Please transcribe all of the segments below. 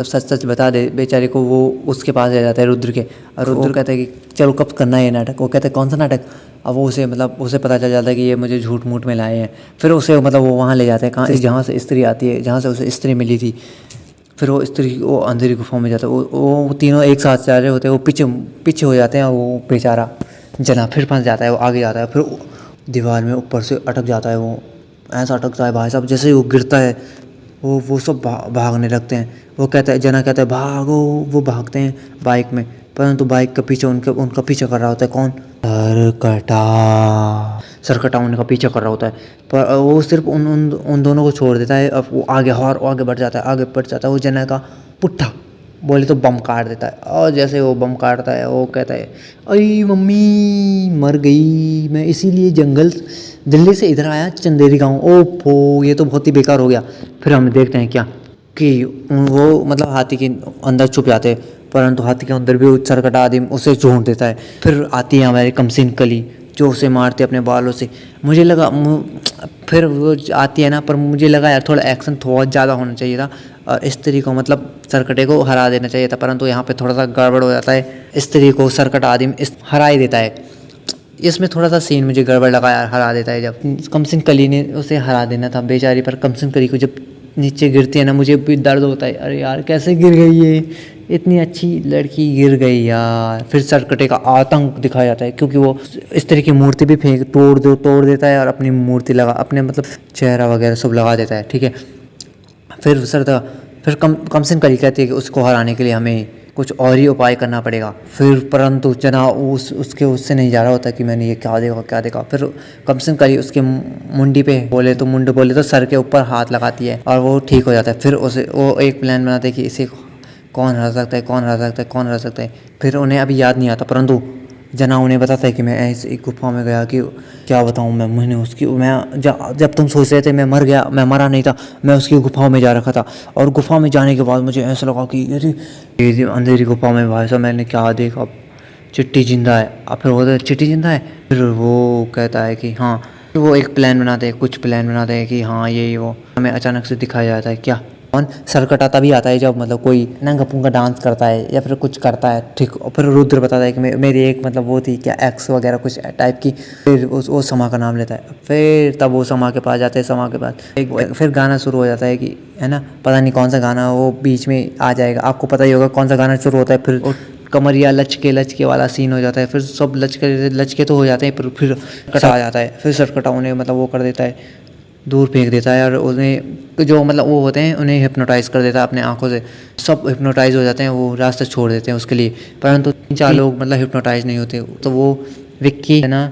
सच सच बता दे बेचारे को। वो उसके पास ले जाता है रुद्र के, और रुद्र कहता है कि चलो कब करना है ये नाटक। वो कहता है कौन सा नाटक। अब वो उसे पता चल जाता है कि ये मुझे झूठ मूठ में लाए हैं। फिर उसे वो वहाँ ले जाते हैं कहाँ, जहाँ से स्त्री आती है, जहाँ से उसे स्त्री मिली थी। फिर वो अंधेरी गुफा में जाता है। वो तीनों एक साथ जा रहे होते हैं। वो पीछे हो जाते हैं। वो बेचारा जना फिर फंस जाता है। वो आगे जाता है, फिर दीवार में ऊपर से अटक जाता है। वो ऐसा अटकता है भाई साहब, जैसे ही वो गिरता है वो सब भागने लगते हैं। वो कहता है, जना कहता है भागो। वो भागते हैं बाइक में, परंतु बाइक के पीछे उनका पीछा कर रहा होता है कौन, सरकटा उनका पीछा कर रहा होता है। पर वो सिर्फ उन दोनों को छोड़ देता है। अब वो आगे बढ़ जाता है। वो जना का पुट्ठा बोले तो बम काट देता है। और जैसे वो बम काटता है, वो कहता है अरे मम्मी मर गई, मैं इसीलिए दिल्ली से इधर आया चंदेरी गाँव। ओफो, ये तो बहुत ही बेकार हो गया। फिर हम देखते हैं क्या कि वो हाथी के अंदर छुप जाते हैं, परंतु हाथी के अंदर भी सरकटा आदमी उसे ढूंढ देता है। फिर आती है हमारी कमसिन कली, जो उसे मारते अपने बालों से। मुझे लगा फिर वो आती है ना, पर मुझे लगा यार थोड़ा एक्शन बहुत ज़्यादा होना चाहिए था, और स्त्री को सरकटे को हरा देना चाहिए था। परंतु यहाँ पे थोड़ा सा गड़बड़ हो जाता है। स्त्री को सरकटा आदमी हरा ही देता है। इसमें थोड़ा सा सीन मुझे गड़बड़ लगा यार, हरा देता है जब। कमसिन कली ने उसे हरा देना था बेचारी, पर कमसिन कली को जब नीचे गिरती है ना, मुझे भी दर्द होता है। अरे यार कैसे गिर गई ये, इतनी अच्छी लड़की गिर गई यार। फिर सरकटे का आतंक दिखाया जाता है, क्योंकि वो इस तरह की मूर्ति भी तोड़ देता है, और अपनी मूर्ति अपने चेहरा वगैरह सब लगा देता है। ठीक है, फिर कमसिन कली कहती है कि उसको हराने के लिए हमें कुछ और ही उपाय करना पड़ेगा। फिर परंतु जना उससे नहीं जा रहा होता कि मैंने ये क्या देखा। फिर कमसिन कली उसके मुंडी पे बोले तो सर के ऊपर हाथ लगाती है, और वो ठीक हो जाता है। फिर वो एक प्लान बनाते हैं कि इसे कौन हरा सकता है। फिर उन्हें अभी याद नहीं आता, परंतु जना उन्हें बताता है कि मैं ऐसे एक गुफा में गया कि क्या बताऊँ मैं जब तुम सोच रहे थे मैं मर गया, मैं मरा नहीं था, मैं उसकी गुफाओं में जा रखा था। और गुफा में जाने के बाद मुझे ऐसा लगा कि अरे अंधेरी गुफा में भाई साहब मैंने क्या देखा, चिट्टी जिंदा है। अब फिर वो चिट्टी जिंदा है। फिर वो कहता है कि हाँ, फिर वो एक प्लान बनाते हैं कि हाँ ये वो हमें अचानक से दिखाया जाता है क्या, कौन सरकटा तभी आता है जब कोई नंगा पुंगा डांस करता है या फिर कुछ करता है। ठीक, और फिर रुद्र बताता है कि मेरी एक वो थी क्या एक्स वगैरह कुछ टाइप की। फिर वो समा का नाम लेता है। फिर तब वो समा के पास जाते हैं। समा के पास फिर गाना शुरू हो जाता है कि है ना, पता नहीं कौन सा गाना वो बीच में आ जाएगा, आपको पता ही होगा कौन सा गाना शुरू होता है। फिर कमरिया लचके वाला सीन हो जाता है। फिर सब लचके तो हो जाते हैं, पर फिर कटा आ जाता है। फिर सरकटा उन्हें वो कर देता है, दूर फेंक देता है, और उन्हें जो वो होते हैं उन्हें हिप्नोटाइज कर देता है अपने आंखों से। सब हिप्नोटाइज हो जाते हैं, वो रास्ता छोड़ देते हैं उसके लिए। परंतु 3-4 लोग हिप्नोटाइज नहीं होते। तो वो विक्की है ना,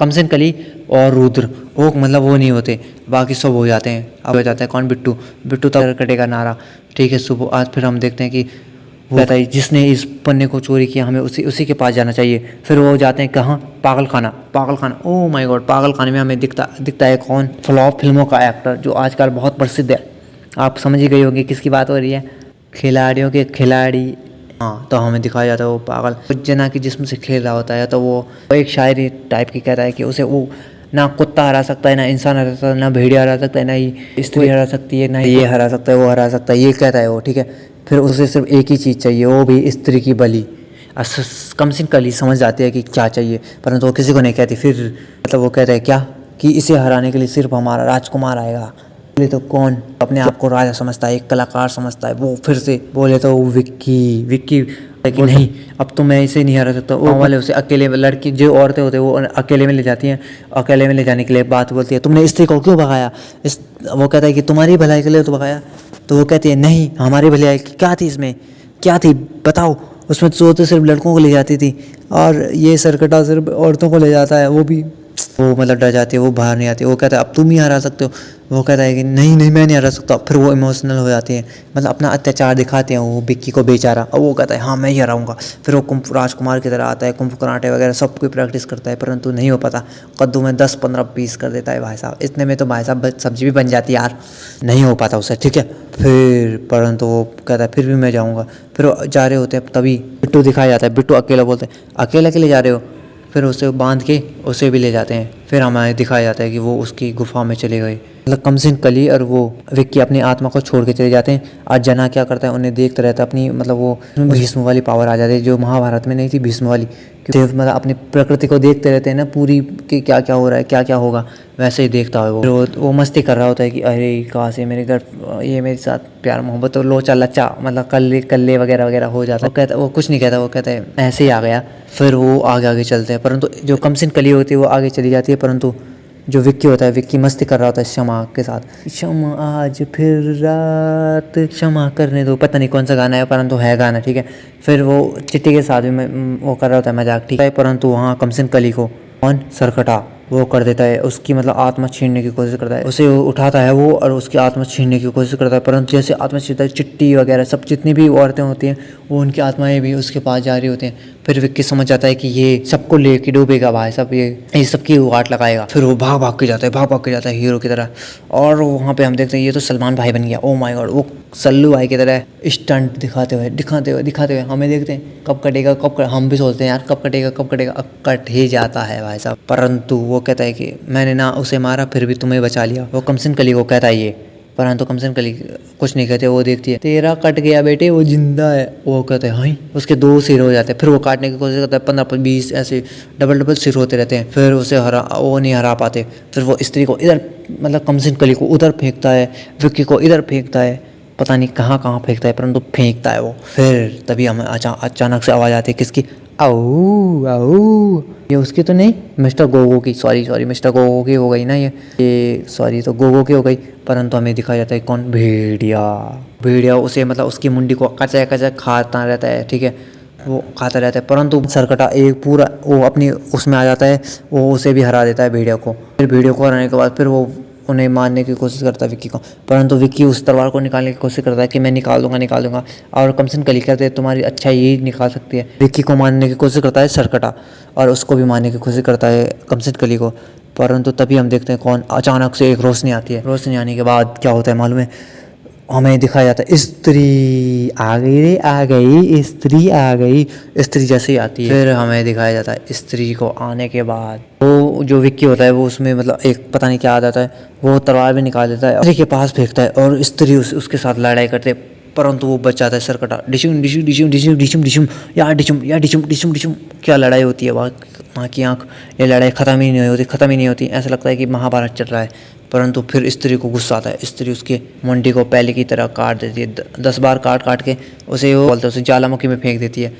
कमसिन कली और रुद्र वो वो नहीं होते, बाकी सब हो जाते हैं। अब हो जाता है कौन, बिट्टू तब कटेगा नारा। ठीक है, सुबह आज फिर हम देखते हैं कि वो कहता है जिसने इस पन्ने को चोरी किया हमें उसी के पास जाना चाहिए। फिर वो जाते हैं कहाँ, पागल खाना। ओह माय गॉड, पागल खाने में हमें दिखता है कौन, फ्लॉप फिल्मों का एक्टर जो आजकल बहुत प्रसिद्ध है। आप समझ ही गए होंगे किसकी बात हो रही है, खिलाड़ियों के खिलाड़ी। हाँ, तो हमें दिखाया जाता है वो पागल जना की जिस्म से खेल रहा होता है। तो वो एक शायरी टाइप की कहता है कि उसे वो ना कुत्ता हरा सकता है, ना इंसान हरा सकता है, ना भेड़िया हरा सकता है, ना ही स्त्री हरा सकती है, ना ये हरा सकता है, वो हरा सकता है, ये कहता है वो। ठीक है, फिर उसे सिर्फ एक ही चीज़ चाहिए, वो भी स्त्री की बलि। कमसिन कली समझ जाती है कि क्या चाहिए, परंतु वो किसी को नहीं कहती। फिर वो कहता है क्या कि इसे हराने के लिए सिर्फ हमारा राजकुमार आएगा। बोले तो कौन, अपने आप को राजा समझता है, एक कलाकार समझता है वो। फिर से बोले तो विक्की कि नहीं, अब तो मैं इसे नहीं हरा सकता। वो वाले उसे अकेले, लड़की जो औरतें होते हैं वो अकेले में ले जाती हैं। अकेले में ले जाने के लिए बात बोलती है, तुमने स्त्री को क्यों भगाया। वो कहता है कि तुम्हारी भलाई के लिए तो भगाया। तो वो कहती है नहीं, हमारी भलाई क्या थी, इसमें क्या थी बताओ। उसमें तो सिर्फ लड़कों को ले जाती थी, और ये सरकटा सिर्फ औरतों को ले जाता है। वो भी वो डर जाती है, वो बाहर नहीं आती। वो कहता है अब तुम ही हरा सकते हो। वो कहता है कि नहीं मैं नहीं हरा सकता। फिर वो इमोशनल हो जाती है, अपना अत्याचार दिखाते हैं वो विक्की को बेचारा। और वो कहता है हाँ मैं ही हराऊंगा। फिर वो राजकुमार की तरह आता है, कुंफू कराटे वगैरह सब कोई प्रैक्टिस करता है, परंतु नहीं हो पाता। कद्दू में 10-15 पीस कर देता है भाई साहब। इतने में तो भाई साहब सब्जी भी बन जाती है यार, नहीं हो पाता उसे। ठीक है, फिर परंतु वो कहता है फिर भी मैं जाऊँगा। फिर वो जा रहे होते हैं, तभी बिट्टू दिखाया जाता है। बिट्टू अकेला बोलते हैं अकेले जा रहे हो। फिर उसे बांध के उसे भी ले जाते हैं। फिर हमें दिखाया जाता है कि वो उसकी गुफा में चले गए। मतलब कमसिन कली और वो विक्की अपनी आत्मा को छोड़ के चले जाते हैं और जना क्या करता है उन्हें देखता रहता है। अपनी मतलब वो भीष्म वाली पावर आ जाती है जो महाभारत में नहीं थी, भीष्म वाली। क्योंकि मतलब अपनी प्रकृति को देखते रहते हैं ना पूरी कि क्या क्या हो रहा है, क्या क्या होगा, वैसे ही देखता है वो। फिर वो मस्ती कर रहा होता है कि अरे कहाँ से मेरे घर ये मेरे साथ प्यार मोहब्बत तो लोचा लच्चा मतलब कल्ले कल्ले वगैरह वगैरह हो जाता है। वो कहता, वो कुछ नहीं कहता, वो कहता है ऐसे ही आ गया। फिर वो आगे आगे चलते हैं, परंतु जो कमसिन कली होती है वो आगे चली जाती है, परंतु जो विक्की होता है, विक्की मस्ती कर रहा होता है शमा के साथ। शमा आज फिर रात क्षमा करने दो, पता नहीं कौन सा गाना है, परंतु है गाना, ठीक है। फिर वो चिट्टी के साथ भी वो कर रहा होता है मजाक, ठीक है। परंतु वहाँ कमसिन कली को कौन सरकटा वो कर देता है, उसकी मतलब आत्मा छीनने की कोशिश करता है। उसे उठाता है वो और उसकी आत्मा छीनने की कोशिश करता है, परंतु जैसे आत्मा छीनता है चिट्टी वगैरह सब जितनी भी औरतें होती हैं वो उनकी आत्माएं भी उसके पास जा रही होती हैं। फिर विक्की समझ जाता है कि ये सबको लेके डूबेगा भाई सब, ये सबकी वाट लगाएगा। फिर वो भाग भाग के जाता है, भाग भाग के जाता है हीरो की तरह। और वहाँ पे हम देखते हैं ये तो सलमान भाई बन गया, ओ माय गॉड। वो सल्लू भाई की तरह स्टंट दिखाते हुए हमें देखते हैं कब कटेगा हम भी सोचते हैं यार कब कटेगा अब कट ही जाता है भाई साहब। परंतु वो कहता है कि मैंने ना उसे मारा फिर भी तुम्हें बचा लिया। वो कमसिन कली को कहता है ये, परंतु कमसिन कली कुछ नहीं कहते। वो देखती है तेरा कट गया बेटे, वो जिंदा है। वो कहते हैं हाँ, उसके 2 सिर हो जाते हैं। फिर वो काटने की कोशिश करता है, 15-20 ऐसे डबल सिर होते रहते हैं। फिर उसे वो नहीं हरा पाते। फिर वो स्त्री को इधर मतलब कमसिन कली को उधर फेंकता है, विक्की को इधर फेंकता है, पता नहीं कहाँ फेंकता है, परंतु फेंकता है वो। फिर तभी हमें अचानक से आवाज़ आती है किसकी, आओ आओ। ये उसकी तो नहीं, मिस्टर गोगो की, सॉरी मिस्टर गोगो की हो गई ना ये सॉरी तो गोगो की हो गई। परंतु हमें दिखाया जाता है कौन, भेड़िया उसे मतलब उसकी मुंडी को कचा कचा खाता रहता है, ठीक है। वो खाता रहता है, परंतु सरकटा एक पूरा वो अपनी उसमें आ जाता है, वो उसे भी हरा देता है भेड़िया को। फिर भेड़िया को हराने के बाद फिर वो उन्हें मारने की कोशिश करता है विक्की को, परंतु विक्की उस तलवार को निकालने की कोशिश करता है कि मैं निकाल दूंगा। और कमसिन कली कहते हैं तुम्हारी अच्छा यही निकाल सकती है। विक्की को मारने की कोशिश करता है सरकटा और उसको भी मारने की कोशिश करता है कमसिन कली को। परंतु तभी हम देखते हैं कौन, अचानक से एक रोशनी आती है। रोशनी आने के बाद क्या होता है मालूम है, हमें दिखाया जाता है स्त्री आ गई रे, आ गई स्त्री आ गई। स्त्री जैसे ही आती है फिर हमें दिखाया जाता है स्त्री को आने के बाद वो जो विक्की होता है वो उसमें मतलब एक पता नहीं क्या आ जाता है, वो तलवार भी निकाल देता है, स्त्री के पास फेंकता है और स्त्री उसके साथ लड़ाई करते हैं, परंतु वो बच जाता है। सरकटा डिशुम डिशुम डिशुम डिशुम डिशुम डिशुम या डिशुम डिशुम डिशुम क्या लड़ाई होती है वहाँ की आँख, ये लड़ाई ख़त्म ही नहीं होती। ऐसा लगता है कि महाभारत चल रहा है। परंतु फिर स्त्री को गुस्सा आता है, स्त्री उसके मुंडी को पहले की तरह काट देती है, 10 बार काट के उसे वो बोलते उसे ज्वालामुखी में फेंक देती है।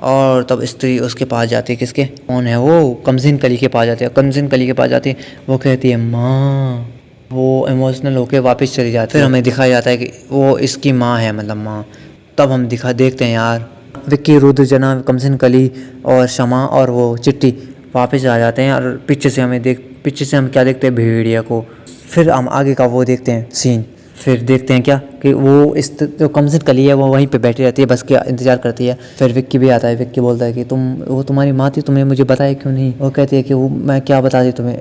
और तब स्त्री उसके पास जाती है, किसके, कौन है वो, कमसिन कली के पास जाती है। कमसिन कली के पास जाती है, वो कहती है माँ, वो इमोशनल होके वापस चली जाती है। फिर हमें दिखाया जाता है कि वो इसकी माँ है, मतलब माँ। तब हम देखते हैं यार विक्की, रुद्र, जना, कमसिन कली और शमा और वो चिट्टी वापस आ जाते हैं। और पीछे से हम क्या देखते हैं, भेड़िया को। फिर हम आगे का वो देखते हैं सीन। फिर देखते हैं क्या कि वो जो कमसिन कली है वो वहीं पे बैठी रहती है, बस के इंतजार करती है। फिर विक्की भी आता है, विक्की बोलता है कि वो तुम्हारी माँ थी, तुमने मुझे बताया क्यों नहीं। वो कहती है कि वो मैं क्या बता दी तुम्हें।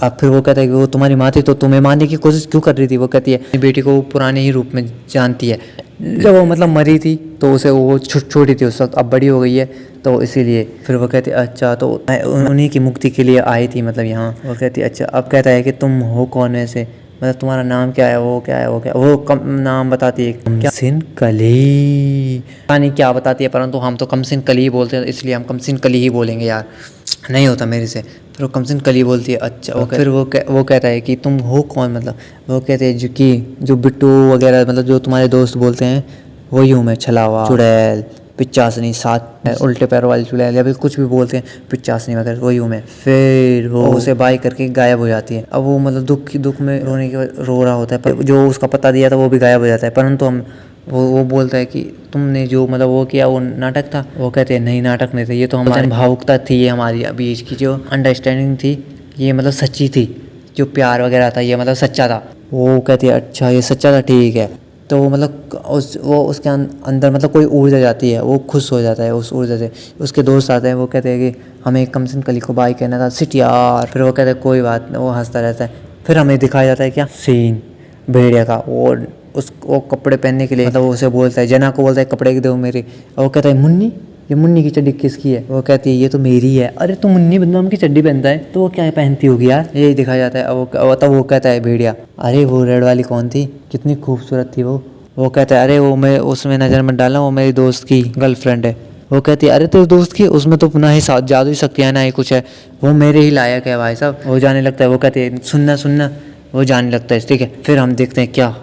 फिर वो कहता है कि वो तुम्हारी माँ थी तो तुम्हें मारने की कोशिश क्यों कर रही थी। वो कहती है अपनी बेटी को पुराने ही रूप में जानती है, जब वो मतलब मरी थी तो उसे वो छोटी थी उस वक्त, अब बड़ी हो गई है तो इसीलिए। फिर वो कहती है अच्छा तो मैं उन्हीं की मुक्ति के लिए आई थी, मतलब यहाँ। वो कहती है अच्छा। अब कहता है कि तुम हो कौन वैसे, मतलब तुम्हारा नाम क्या है, वो क्या है, वो नाम बताती है कमसिन कली, नहीं क्या बताती है, परंतु हम तो कमसिन कली ही बोलते हैं, इसलिए हम कमसिन कली ही बोलेंगे यार, नहीं होता मेरे से। फिर वो कमसिन कली बोलती है अच्छा। फिर वो कहता है कि तुम हो कौन, मतलब वो कहते हैं जो बिट्टू वगैरह मतलब जो तुम्हारे दोस्त बोलते हैं वही हूँ मैं, छलावा, चुड़ैल, पिचासनी, 7 उल्टे पैरों वाली चुड़ैल या फिर कुछ भी बोलते हैं, पिचासनी वगैरह, वही हूँ मैं। फिर वो उसे बाय करके गायब हो जाती है। अब वो मतलब दुख में रोने के रो रहा होता है, पर जो उसका पता दिया था वो भी गायब हो जाता है। परंतु वो बोलता है कि तुमने जो मतलब वो किया वो नाटक था। वो कहते हैं नहीं नाटक नहीं था, ये तो हमारी भावुकता थी, ये हमारी बीच की जो अंडरस्टैंडिंग थी ये मतलब सच्ची थी, जो प्यार वगैरह था ये मतलब सच्चा था। वो कहती है अच्छा ये सच्चा था, ठीक है। तो मतलब उसके अंदर मतलब कोई ऊर्जा जाती है, वो खुश हो जाता है उस ऊर्जा से। उसके दोस्त आते हैं, वो कहते हैं कि हमें कमसिन कली को बाय कहना था, सिट यार। फिर वो कहते हैं कोई बात नहीं, वो हंसता रहता है। फिर हमें दिखाया जाता है क्या सीन, भेड़िया का। वो कपड़े पहनने के लिए मतलब वो उसे बोलता है, जना को बोलता है कपड़े दो मेरे। और वो कहता है मुन्नी, ये मुन्नी की चड्डी किसकी है? वो कहती है ये तो मेरी है। अरे तो मुन्नी बदनाम की चड्डी पहनता है तो वो क्या पहनती होगी यार, यही दिखाया जाता है। अब वो कहता है भेड़िया, अरे वो रेड वाली कौन थी, कितनी खूबसूरत थी वो कहता है अरे वो मैं उसमें नज़र मत डालना, वो मेरी दोस्त की गर्लफ्रेंड है। वो कहती है अरे तेरे दोस्त की, उसमें तो ना ही जादू शक्तियाँ ना ही कुछ है, वो मेरे ही लायक है भाई साहब। वो जाने लगता है, वो कहती है सुनना, वो जाने लगता है। ठीक है, फिर हम देखते हैं क्या